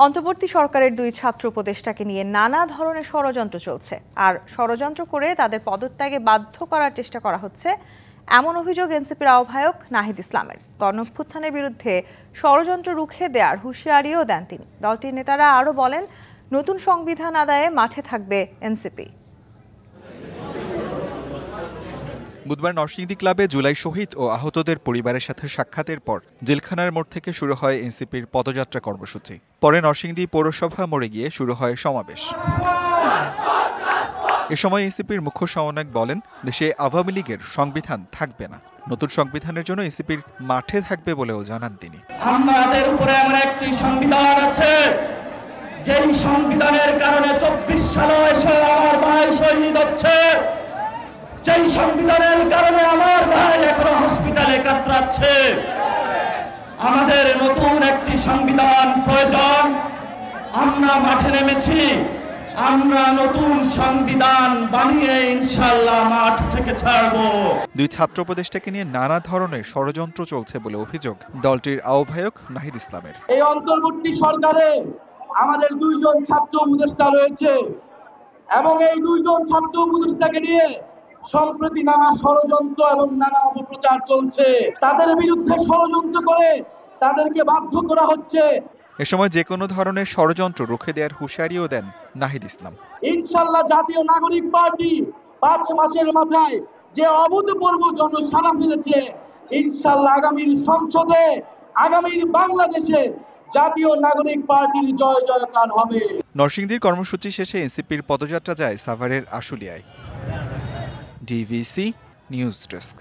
অন্তর্বর্তী সরকারের দুই ছাত্র উপদেষ্টাকে নিয়ে নানা ধরনের ষড়যন্ত্র চলছে, আর ষড়যন্ত্র করে তাদের পদত্যাগে বাধ্য করার চেষ্টা করা হচ্ছে এমন অভিযোগ এনসিপির আহ্বায়ক নাহিদ ইসলামের। গণঅভ্যুত্থানের বিরুদ্ধে ষড়যন্ত্র রুখে দেওয়ার হুঁশিয়ারিও দেন তিনি। দলটির নেতারা আরও বলেন, নতুন সংবিধান আদায়ে মাঠে থাকবে এনসিপি। বুধবার নরসিংদী ক্লাবে জুলাই শহীদ ও আহতদের পরিবারের সাথে সাক্ষাতের পর জেলখানার মোড় থেকে শুরু হয় এনসিপির পদযাত্রা কর্মসূচি। পরে নরসিংদী পৌরসভা মোড়ে গিয়ে শুরু হয় সমাবেশ। এ সময় এনসিপির মুখ্য সমন্বয়ক বলেন, দেশে আওয়ামী লীগের সংবিধান থাকবে না, নতুন সংবিধানের জন্য এনসিপির মাঠে থাকবে বলেও জানান তিনি। আমাদের উপরে এমন একটি সংবিধান আছে, যেই সংবিধানের কারণে 24 সালে এসে আমার ভাই শহীদ হচ্ছে, যেই সংবিধানের কারণে আমার ভাই এখনো হসপিটালে কাতরাচ্ছে। আমাদের নতুন একটি সংবিধান প্রয়োজন। আমরা মাঠে নেমেছি, আমরা নতুন সংবিধান বানিয়ে ইনশাআল্লাহ মাঠ থেকে ছাড়বো। দুই ছাত্র উপদেষ্টাকে নিয়ে নানা ধরনের ষড়যন্ত্র চলছে বলে অভিযোগ দলটির আহ্বায়ক নাহিদ ইসলামের। এই অন্তর্বর্তী সরকারে আমাদের দুইজন ছাত্র উপদেষ্টা রয়েছে এবং এই দুইজন ছাত্র উপদেষ্টাকে নিয়ে সম্প্রতি নানা ষড়যন্ত্র এবং নানা অপপ্রচার চলছে। তাদের বিরুদ্ধে ষড়যন্ত্র করে তাদেরকে বাধ্য করা হচ্ছে। এ সময় যে কোনো ধরনের ষড়যন্ত্র রুখে দেওয়ার হুঁশিয়ারিও দেন নাহিদ ইসলাম। ইনশাআল্লাহ জাতীয় নাগরিক পার্টি 5 মাসের মাথায় যে অভূতপূর্ব জনসাড়া ফেলেছে, ইনশাআল্লাহ আগামীর সংসদে, আগামীর বাংলাদেশে জাতীয় নাগরিক পার্টির জয় জয়কার হবে। নরসিংদীর কর্মসূচি শেষে এনসিপির পদযাত্রা যায় সাভারের আশুলিয়ায়। DVC news desk.